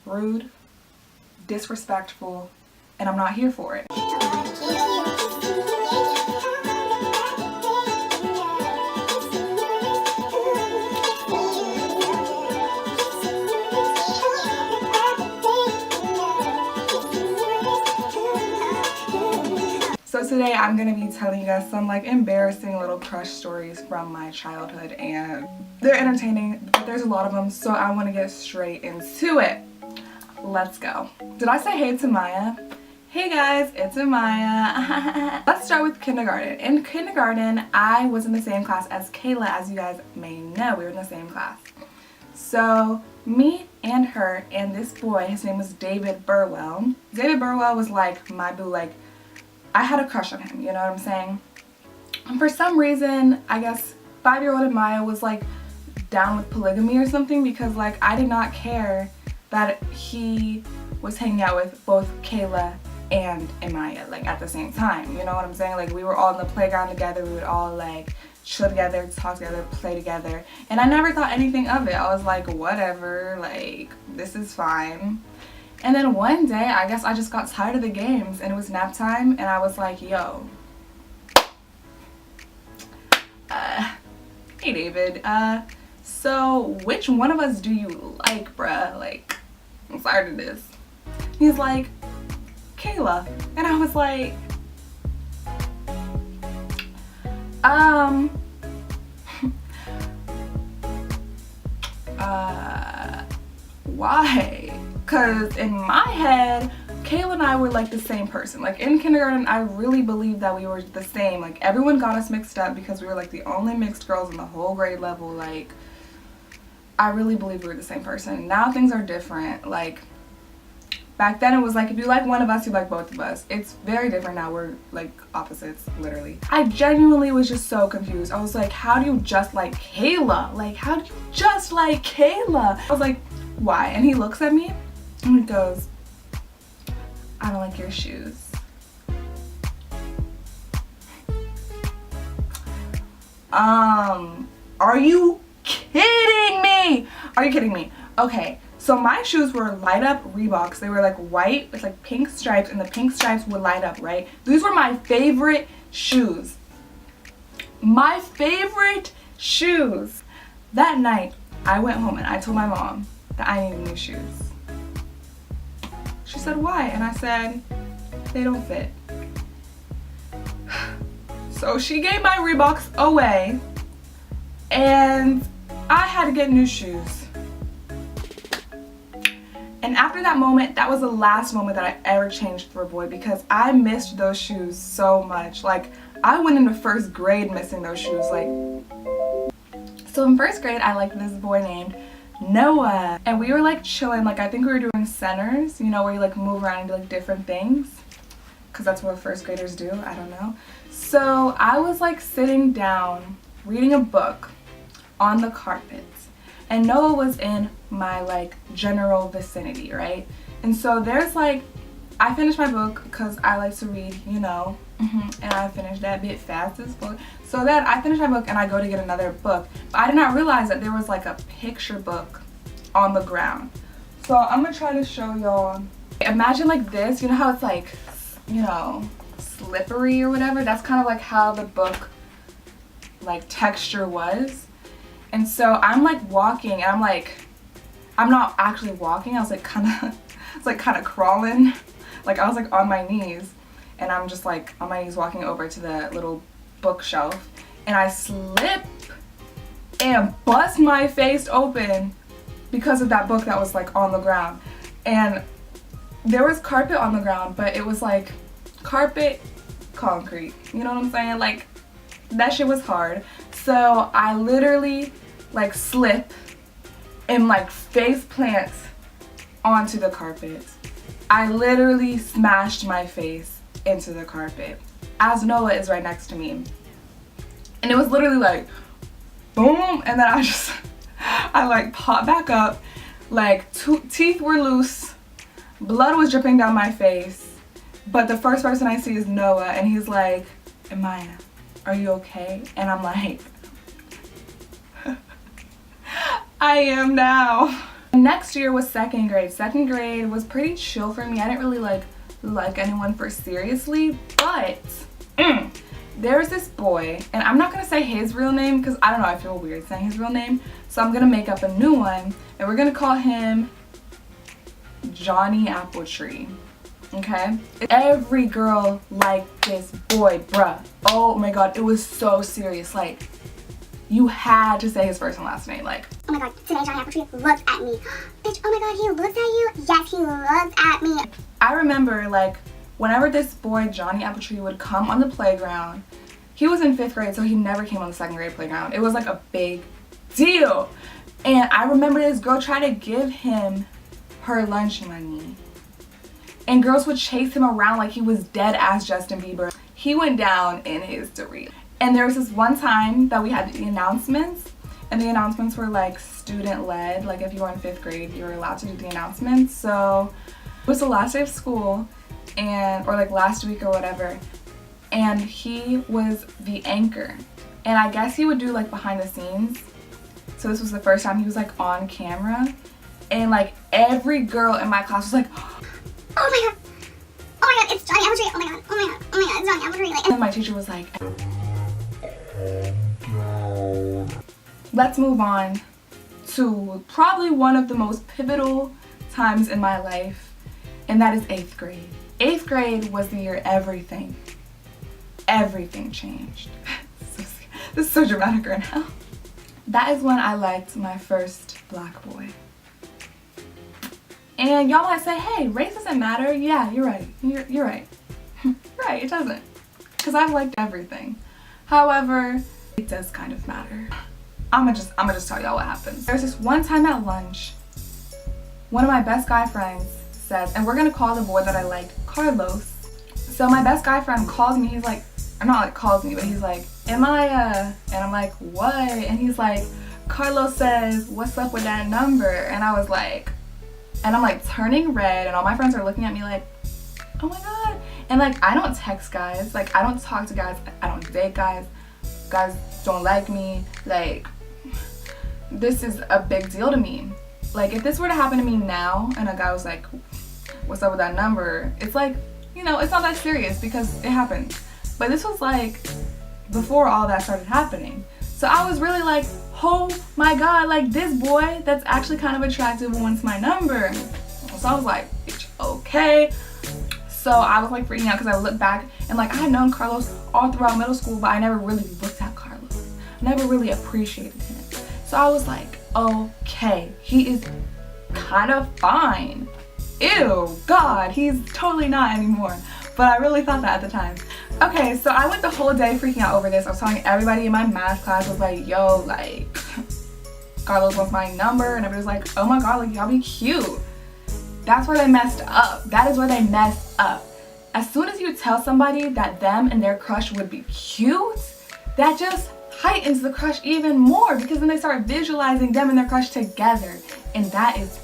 rude, disrespectful, and I'm not here for it. So today I'm going to be telling you guys some like embarrassing little crush stories from my childhood, and they're entertaining, but there's a lot of them, so I want to get straight into it. Let's go. Did I say hey to Maya? Hey guys, it's Imaya. Let's start with kindergarten. In kindergarten, I was in the same class as Kayla, as you guys may know. We were in the same class. So me and her and this boy, his name was David Burwell. David Burwell was like my boo, like I had a crush on him, you know what I'm saying? And for some reason, I guess 5-year-old Imaya was like down with polygamy or something, because like I did not care that he was hanging out with both Kayla and Imaya like at the same time, you know what I'm saying? Like we were all in the playground together, we would all like chill together, talk together, play together, and I never thought anything of it. I was like, whatever, like this is fine. And then one day, I guess I just got tired of the games and it was nap time, and I was like, yo, hey David, so which one of us do you like, bruh? Like, I'm tired of this. He's like, Kayla. And I was like, why? Because in my head, Kayla and I were like the same person. Like in kindergarten, I really believed that we were the same. Like everyone got us mixed up because we were like the only mixed girls in the whole grade level. Like I really believed we were the same person. Now things are different. Like back then it was like if you like one of us, you like both of us. It's very different now. We're like opposites, literally. I genuinely was just so confused. I was like, how do you just like Kayla? Like how do you just like Kayla? I was like, why? And he looks at me and he goes, I don't like your shoes. Are you kidding me? Are you kidding me? Okay, so my shoes were light up Reeboks. They were like white with like pink stripes, and the pink stripes would light up, right? These were my favorite shoes. My favorite shoes. That night, I went home and I told my mom that I needed new shoes. She said, why? And I said, they don't fit. So she gave my Reeboks away, and I had to get new shoes. And after that moment, that was the last moment that I ever changed for a boy, because I missed those shoes so much. Like I went into first grade missing those shoes. Like, so in first grade, I liked this boy named Noah, and we were like chilling. Like I think we were doing centers, you know, where you like move around and do like different things, because that's what first graders do. I don't know. So I was like sitting down reading a book on the carpets, and Noah was in my like general vicinity, right? And so there's like, I finished my book because I like to read, you know, and I finished that bit fast as fuck. So then I finished my book and I go to get another book, but I did not realize that there was like a picture book on the ground. So I'm gonna try to show y'all. Imagine like this, you know how it's like, you know, slippery or whatever? That's kind of like how the book like texture was. And so I'm like walking, and I'm like, I'm not actually walking, I was like kind of crawling. Like I was like on my knees, and I'm just like on my knees walking over to the little bookshelf, and I slip and bust my face open because of that book that was like on the ground. And there was carpet on the ground, but it was like carpet concrete, you know what I'm saying? Like that shit was hard. So I literally like slip and like face plant onto the carpet. I literally smashed my face into the carpet as Noah is right next to me. And it was literally like boom, and then I like popped back up, like teeth were loose, blood was dripping down my face, but the first person I see is Noah, and he's like, Imaya, are you okay? And I'm like, I am now. Next year was second grade. Second grade was pretty chill for me. I didn't really like anyone for seriously, but there was this boy, and I'm not gonna say his real name because I don't know, I feel weird saying his real name, so I'm gonna make up a new one, and we're gonna call him Johnny Appletree. Okay, every girl liked this boy, bruh. Oh my god, it was so serious. Like, you had to say his first and last name. Like, oh my god, today Johnny Appletree looks at me. Bitch, oh my god, he looks at you? Yes, he looks at me. I remember, like, whenever this boy Johnny Appletree would come on the playground, he was in 5th grade, so he never came on the 2nd grade playground. It was like a big deal. And I remember this girl tried to give him her lunch money. And girls would chase him around like he was dead ass Justin Bieber. He went down in history. And there was this one time that we had the announcements, and the announcements were like student led. Like, if you were in 5th grade, you were allowed to do the announcements. So it was the last day of school, or like last week or whatever, and he was the anchor. And I guess he would do like behind the scenes. So this was the first time he was like on camera, and like every girl in my class was like, oh my god, oh my god, it's Johnny Appletree, oh my god, oh my god, oh my god, it's Johnny Appletree. Like, and my teacher was like, let's move on to probably one of the most pivotal times in my life, and that is 8th grade. 8th grade was the year everything changed. This is so dramatic right now. That is when I liked my first black boy. And y'all might say, hey, race doesn't matter. Yeah, you're right. You're right. You're right, it doesn't. Because I've liked everything. However, it does kind of matter. I'ma just tell y'all what happens. There's this one time at lunch, one of my best guy friends says, and we're gonna call the boy that I like Carlos. So my best guy friend calls me, he's like, or not like calls me, but he's like, Imaya. And I'm like, what? And he's like, Carlos says, what's up with that number? And I was like, and I'm like turning red, and all my friends are looking at me like, oh my god. And like, I don't text guys, like I don't talk to guys, I don't date guys, guys don't like me. Like, this is a big deal to me. Like, if this were to happen to me now and a guy was like, what's up with that number, it's like, you know, it's not that serious because it happens. But this was like before all that started happening. So I was really like, oh my god, like this boy that's actually kind of attractive wants my number. So I was like, okay. So I was like freaking out because I looked back and like I had known Carlos all throughout middle school, but I never really looked at Carlos. I never really appreciated him. So I was like, okay, he is kind of fine. Ew, god, he's totally not anymore. But I really thought that at the time. Okay, so I went the whole day freaking out over this. I was telling everybody in my math class, was like, yo, like, Carlos wants my number, and everybody was like, oh my god, like, y'all be cute. That's where they messed up. That is where they messed up. As soon as you tell somebody that them and their crush would be cute, that just heightens the crush even more, because then they start visualizing them and their crush together, and that is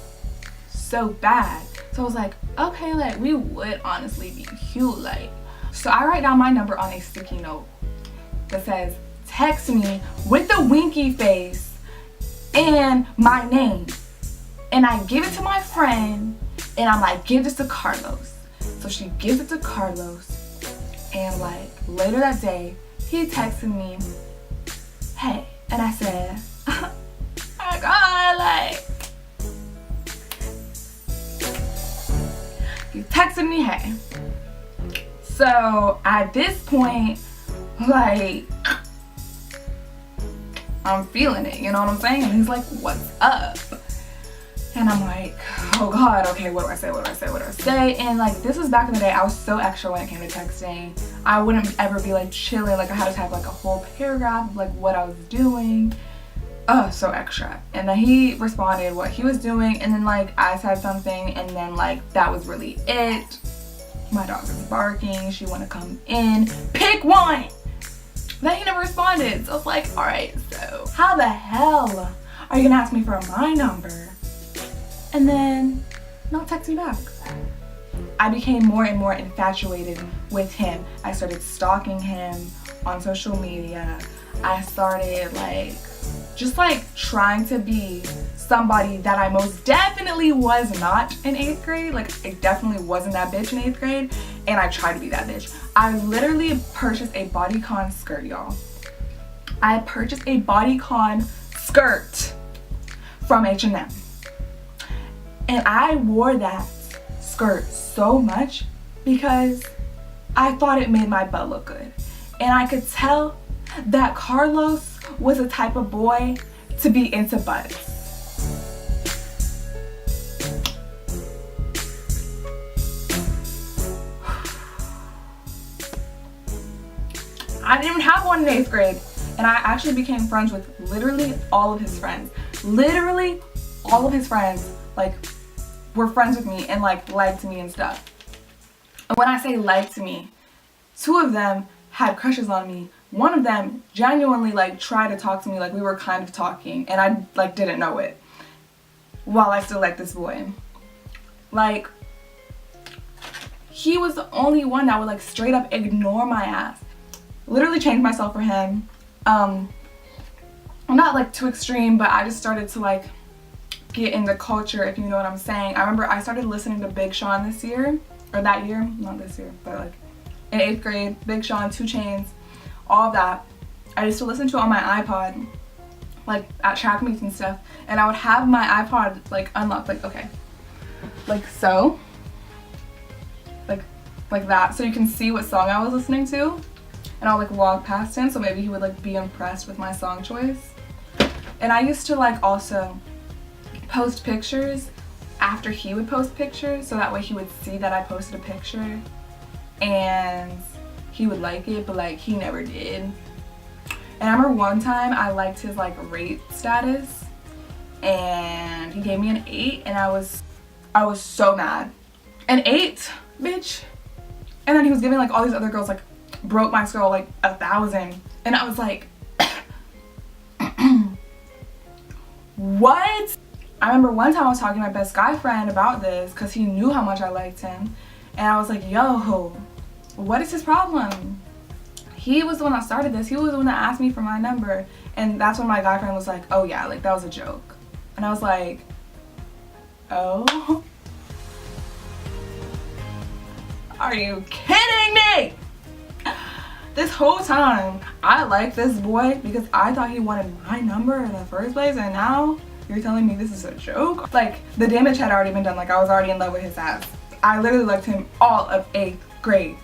so bad. So I was like, okay, like, we would honestly be cute, like. So I write down my number on a sticky note that says, text me with the winky face and my name. And I give it to my friend, and I'm like, give this to Carlos. So she gives it to Carlos, and like later that day, he texted me, hey, and I said, oh my god, like, he texted me, hey. So at this point, like, I'm feeling it, you know what I'm saying? And he's like, what's up? And I'm like, oh god, okay, what do I say, what do I say, what do I say? And like, this was back in the day, I was so extra when it came to texting. I wouldn't ever be like chilling, like I had to type like a whole paragraph of like what I was doing. Oh, so extra. And then he responded what he was doing, and then like I said something, and then like that was really it. My dog is barking, she wanna come in, pick one! Then he never responded, so I was like, alright, so how the hell are you gonna ask me for my number and then not text me back? I became more and more infatuated with him. I started stalking him on social media. I started like, just like trying to be somebody that I most definitely was not in 8th grade. Like, I definitely wasn't that bitch in 8th grade, and I tried to be that bitch. I literally purchased a bodycon skirt, y'all. I purchased a bodycon skirt from H&M, and I wore that skirt so much because I thought it made my butt look good, and I could tell that Carlos was the type of boy to be into butts. I didn't even have one in 8th grade, and I actually became friends with literally all of his friends. Literally all of his friends, like, were friends with me and like liked me and stuff. And when I say liked me, 2 of them had crushes on me. One of them genuinely like tried to talk to me, like we were kind of talking, and I like didn't know it, while I still liked this boy. Like, he was the only one that would like straight up ignore my ass. Literally changed myself for him. I'm not like too extreme, but I just started to like get into culture, if you know what I'm saying. I remember I started listening to Big Sean this year, or that year, not this year, but like in 8th grade. Big Sean, 2 Chainz, all of that. I used to listen to it on my iPod, like at track meets and stuff, and I would have my iPod like unlocked, like okay, like so, like that, so you can see what song I was listening to, and I'll like walk past him, so maybe he would like be impressed with my song choice. And I used to like also post pictures after he would post pictures, so that way he would see that I posted a picture and he would like it, but like he never did. And I remember one time I liked his like rate status, and he gave me an 8, and I was so mad. An 8, bitch. And then he was giving like all these other girls like broke my skull like 1,000, and I was like what? I remember one time I was talking to my best guy friend about this because he knew how much I liked him, and I was like, yo, what is his problem? He was the one that started this. He was the one that asked me for my number, and that's when my guy friend was like, oh yeah, like that was a joke. And I was like, oh, are you kidding me? This whole time I liked this boy because I thought he wanted my number in the first place, and now you're telling me this is a joke? Like, the damage had already been done. Like, I was already in love with his ass. I literally liked him all of 8th grade.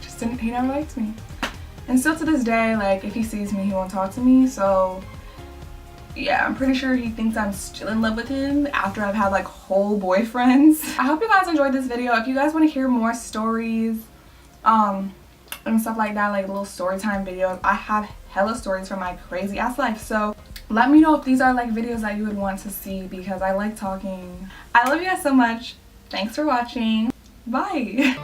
Just didn't, he never liked me. And still to this day, like, if he sees me, he won't talk to me. So yeah, I'm pretty sure he thinks I'm still in love with him after I've had like whole boyfriends. I hope you guys enjoyed this video. If you guys want to hear more stories and stuff like that, like little story time videos, I have hella stories from my crazy ass life. So let me know if these are like videos that you would want to see, because I like talking. I love you guys so much. Thanks for watching. Bye.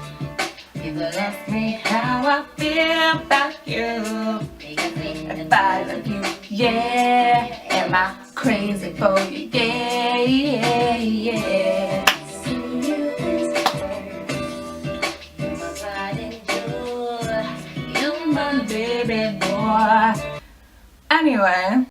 You ask me how I feel about you. If I love you, yeah. Am I crazy for you? Yeah, yeah, yeah. You're my baby boy. Anyway.